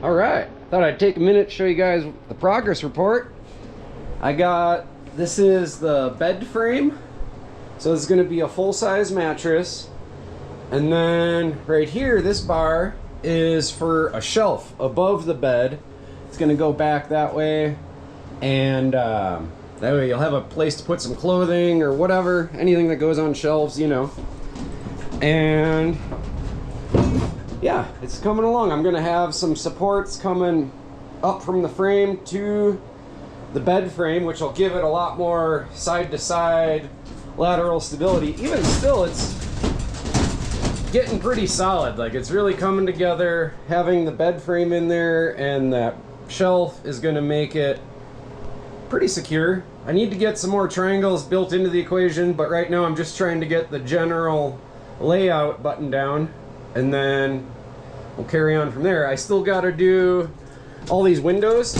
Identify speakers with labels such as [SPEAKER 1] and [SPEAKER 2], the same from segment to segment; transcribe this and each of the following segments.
[SPEAKER 1] All right, thought I'd take a minute to show you guys the progress report. This is the bed frame. So this is gonna be a full-size mattress. And then right here, this bar is for a shelf above the bed. It's gonna go back that way. And that way you'll have a place to put some clothing or whatever, anything that goes on shelves, you know. And yeah, it's coming along. I'm gonna have some supports coming up from the frame to the bed frame, which will give it a lot more side-to-side lateral stability. Even still, it's getting pretty solid. Like, it's really coming together. Having the bed frame in there and that shelf is gonna make it pretty secure. I need to get some more triangles built into the equation, but right now I'm just trying to get the general layout buttoned down, and then we'll carry on from there. I still got to do all these windows,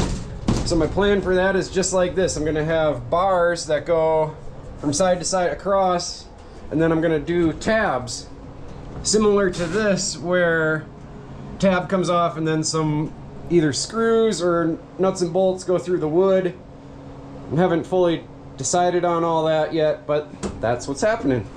[SPEAKER 1] so my plan for that is just like this. I'm going to have bars that go from side to side across, and then I'm going to do tabs similar to this, where tab comes off and then some either screws or nuts and bolts go through the wood. I haven't fully decided on all that yet, but that's what's happening.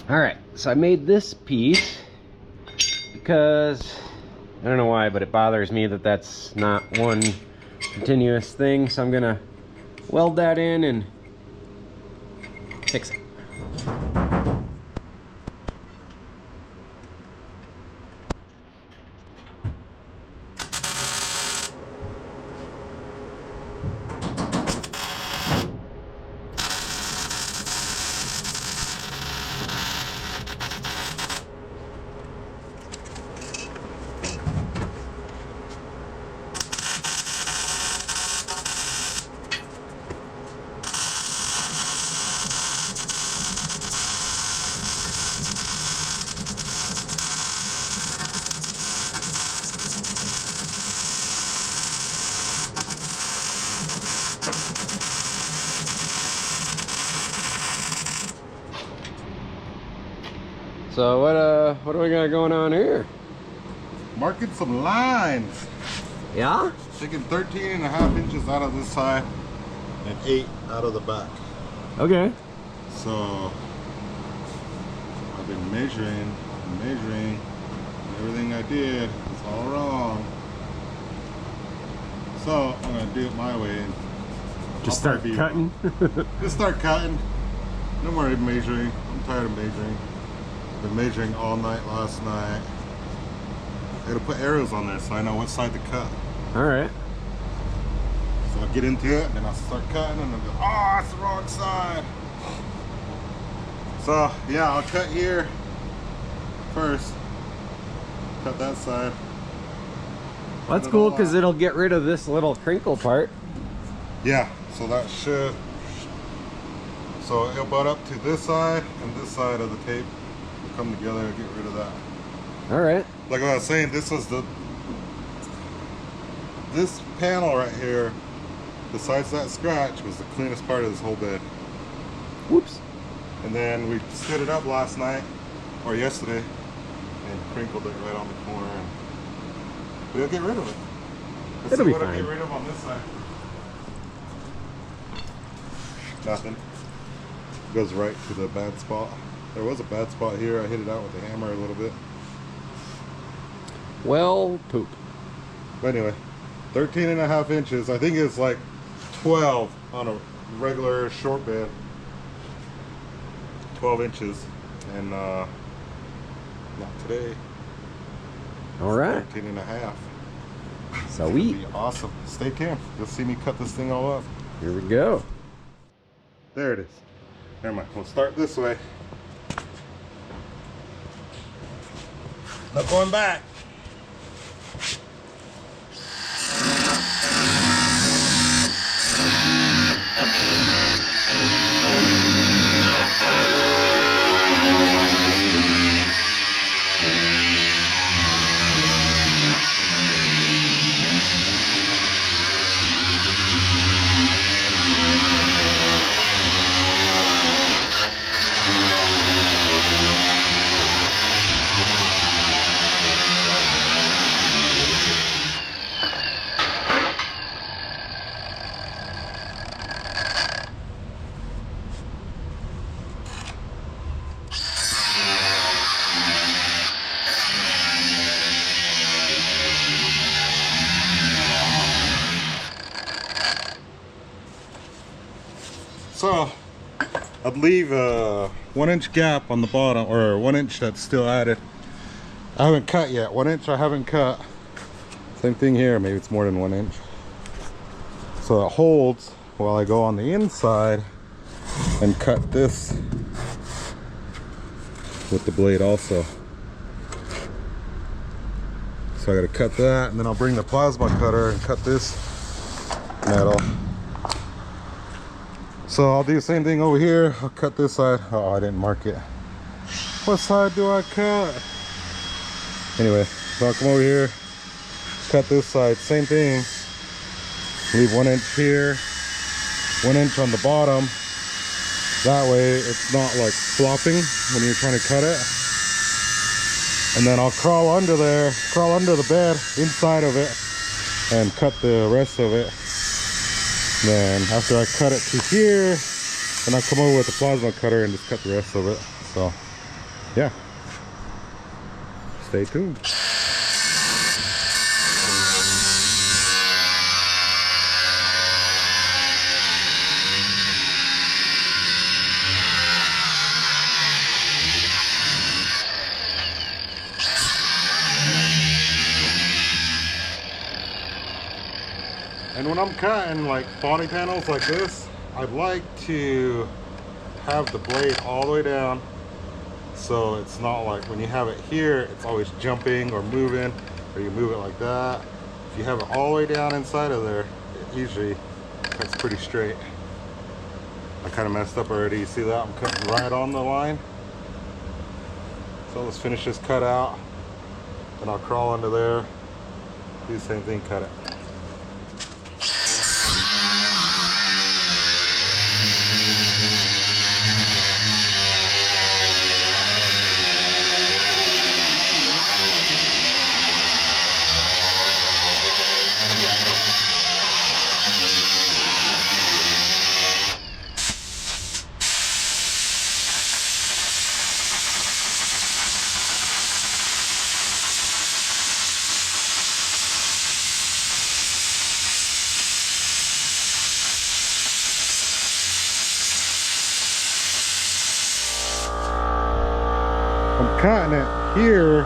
[SPEAKER 1] All right, so I made this piece because I don't know why, but it bothers me that that's not one continuous thing. So I'm gonna weld that in and fix it. So what do we got going on here?
[SPEAKER 2] Marking some lines.
[SPEAKER 1] Yeah?
[SPEAKER 2] Taking 13.5 inches out of this side and 8 out of the back.
[SPEAKER 1] Okay.
[SPEAKER 2] So I've been measuring. Everything I did was all wrong. So I'm gonna do it my way.
[SPEAKER 1] Just start cutting?
[SPEAKER 2] Just start cutting. No more measuring. I'm tired of measuring. Been measuring all night last night. I gotta put arrows on there so I know what side to cut.
[SPEAKER 1] All right.
[SPEAKER 2] So I'll get into it and then I'll start cutting and I'll go, oh, it's the wrong side. So yeah, I'll cut here first. Cut that side.
[SPEAKER 1] Well, that's cool because it'll get rid of this little crinkle part.
[SPEAKER 2] Yeah, so that should. So it'll butt up to this side and this side of the tape. Come together and get rid of that.
[SPEAKER 1] All right.
[SPEAKER 2] Like I was saying, this panel right here, besides that scratch, was the cleanest part of this whole bed.
[SPEAKER 1] Whoops.
[SPEAKER 2] And then we stood it up last night or yesterday and crinkled it right on the corner, and we'll get rid of it. Let's
[SPEAKER 1] It'll
[SPEAKER 2] see
[SPEAKER 1] be
[SPEAKER 2] what I
[SPEAKER 1] fine.
[SPEAKER 2] get rid of on this side. Nothing. Goes right to the bad spot. There was a bad spot here. I hit it out with a hammer a little bit.
[SPEAKER 1] Well, poop.
[SPEAKER 2] But anyway, 13.5 inches. I think it's like 12 on a regular short bed. 12 inches, and not today.
[SPEAKER 1] All right.
[SPEAKER 2] 13 and a half.
[SPEAKER 1] Sweet.
[SPEAKER 2] Be awesome. Stay tuned. You'll see me cut this thing all up.
[SPEAKER 1] Here we go.
[SPEAKER 2] There it is. Never mind. We'll start this way. Not going back. So I'd leave a 1 inch gap on the bottom, or 1 inch that's still added. I haven't cut yet. 1 inch I haven't cut. Same thing here, maybe it's more than 1 inch. So it holds while I go on the inside and cut this with the blade also. So I gotta cut that, and then I'll bring the plasma cutter and cut this metal. So I'll do the same thing over here. I'll cut this side. Oh, I didn't mark it. What side do I cut? Anyway, so I'll come over here, cut this side, same thing. Leave 1 inch here, 1 inch on the bottom. That way it's not like flopping when you're trying to cut it. And then I'll crawl under there, crawl under the bed, inside of it, and cut the rest of it. Then after I cut it to here, then I come over with the plasma cutter and just cut the rest of it. So yeah, stay tuned. And when I'm cutting like body panels like this, I'd like to have the blade all the way down, so it's not like when you have it here, it's always jumping or moving, or you move it like that. If you have it all the way down inside of there, it usually cuts pretty straight. I kind of messed up already. You see that? I'm cutting right on the line. So let's finish this cut out, and I'll crawl under there, do the same thing, cut it. I'm cutting it here.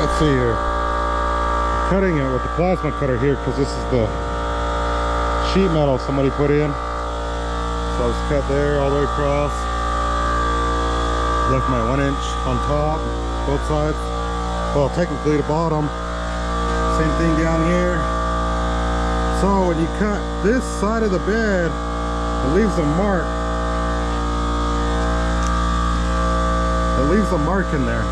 [SPEAKER 2] Let's see here. I'm cutting it with the plasma cutter here because this is the sheet metal somebody put in. So I was cut there all the way across. Left my 1 inch on top, both sides. Well, technically the bottom. Same thing down here. So when you cut this side of the bed, it leaves a mark. It leaves a mark in there.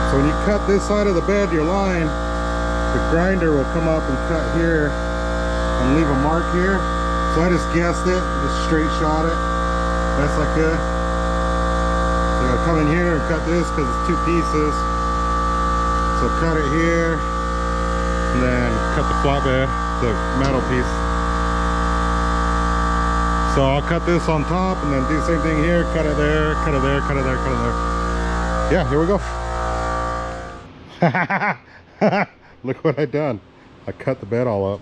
[SPEAKER 2] So when you cut this side of the bed, your line, the grinder will come up and cut here and leave a mark here. So I just guessed it, just straight shot it best I could. So I come in here and cut this because it's 2 pieces. So cut it here and then cut the flatbed, the metal piece. So I'll cut this on top and then do the same thing here, cut it there, cut it there, cut it there, cut it there. Yeah, here we go. Look what I done. I cut the bed all up.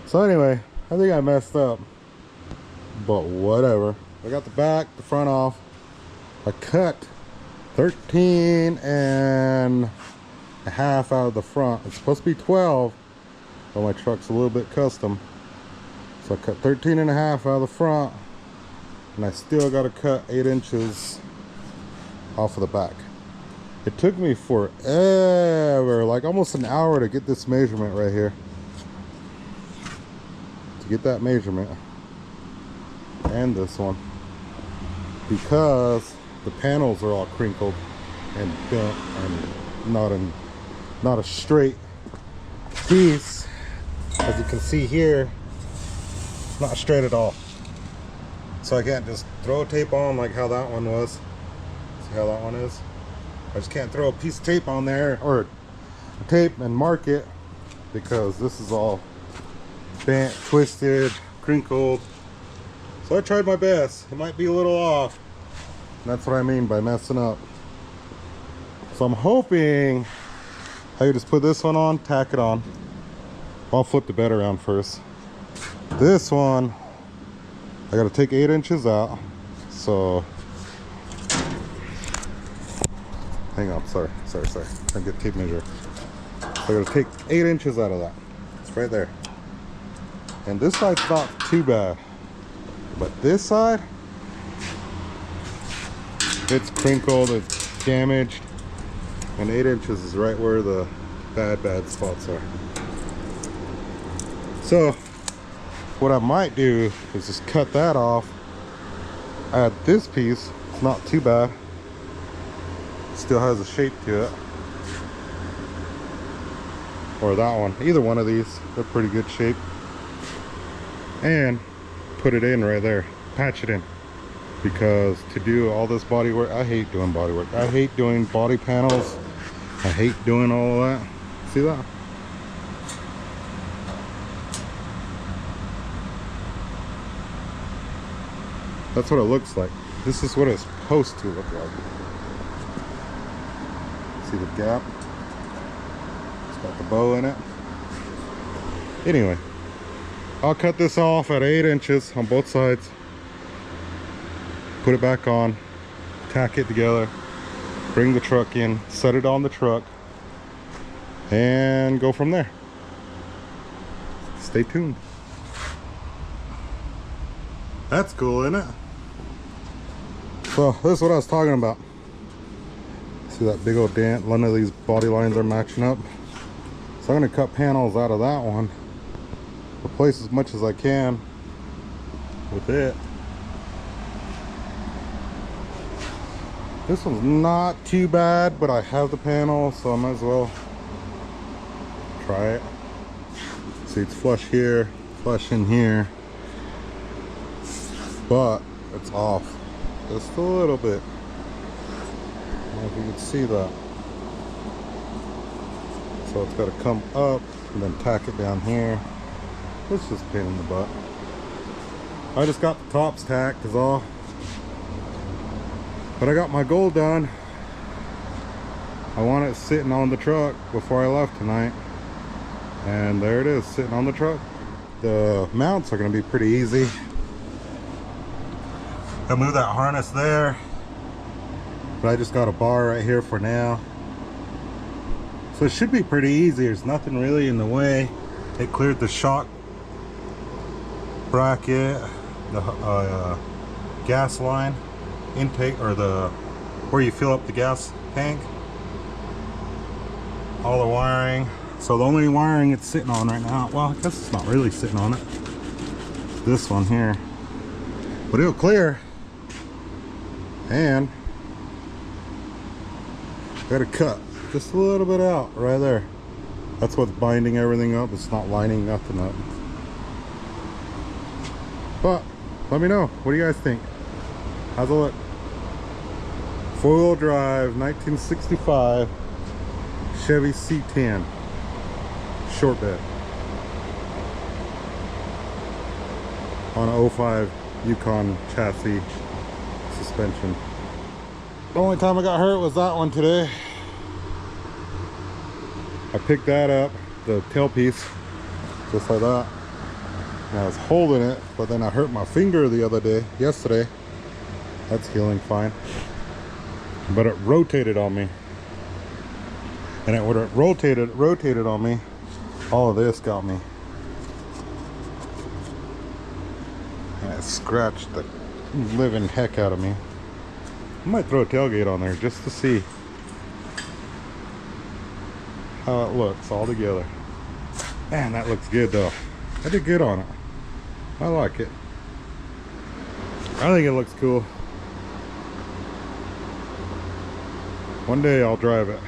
[SPEAKER 2] So anyway, I think I messed up. but whatever. I got the back, the front off. I cut 13 and a half out of the front. It's supposed to be 12, but my truck's a little bit custom. So I cut 13 and a half out of the front, and I still got to cut 8 inches off of the back. It took me forever, like almost an hour to get this measurement right here. To get that measurement. And this one. Because the panels are all crinkled and bent and not a straight piece. As you can see here, not straight at all. So I can't just throw tape on like how that one was. See how that one is? I just can't throw a piece of tape on there or tape and mark it, because this is all bent, twisted, crinkled. So I tried my best. It might be a little off. And that's what I mean by messing up. So I'm hoping I can just put this one on, tack it on. I'll flip the bed around first. This one, I gotta take 8 inches out. So, hang on, sorry. I get tape measure. So I gotta take 8 inches out of that. It's right there. And this side's not too bad. But this side, it's crinkled, it's damaged. And 8 inches is right where the bad spots are. So, what I might do is just cut that off. Add this piece, it's not too bad. Still has a shape to it. Or that one, either one of these, they're pretty good shape. And put it in right there, patch it in. Because to do all this body work, I hate doing body work. I hate doing body panels. I hate doing all of that. See that? That's what it looks like. This is what it's supposed to look like. See the gap? It's got the bow in it. Anyway, I'll cut this off at 8 inches on both sides. Put it back on, tack it together, bring the truck in, set it on the truck, and go from there. Stay tuned. That's cool, isn't it? So this is what I was talking about. See that big old dent? None of these body lines are matching up. So I'm gonna cut panels out of that one, replace as much as I can with it. This one's not too bad, but I have the panel, so I might as well try it. See, it's flush here, flush in here, but it's off just a little bit. I don't know if you can see that. So it's got to come up and then tack it down here. It's just a pain in the butt. I just got the tops tacked is all. But I got my goal done. I want it sitting on the truck before I left tonight. And there it is, sitting on the truck. The mounts are gonna be pretty easy. I'll move that harness there. But I just got a bar right here for now. So it should be pretty easy. There's nothing really in the way. It cleared the shock bracket, the gas line intake, or the where you fill up the gas tank, all the wiring. So the only wiring it's sitting on right now, well, I guess it's not really sitting on it, this one here, but it'll clear. And gotta cut just a little bit out right there. That's what's binding everything up. It's not lining nothing up. But let me know, what do you guys think? How's it look? 4-wheel drive 1965 Chevy C10 short bed on an 05 Yukon chassis suspension. The only time I got hurt was that one today. I picked that up, the tailpiece, just like that, And I was holding it, but then I hurt my finger the other day, yesterday. That's healing fine. But it rotated on me. And when it rotated on me, all of this got me. And it scratched the living heck out of me. I might throw a tailgate on there just to see how it looks all together. Man, that looks good though. I did good on it. I like it. I think it looks cool. One day I'll drive it.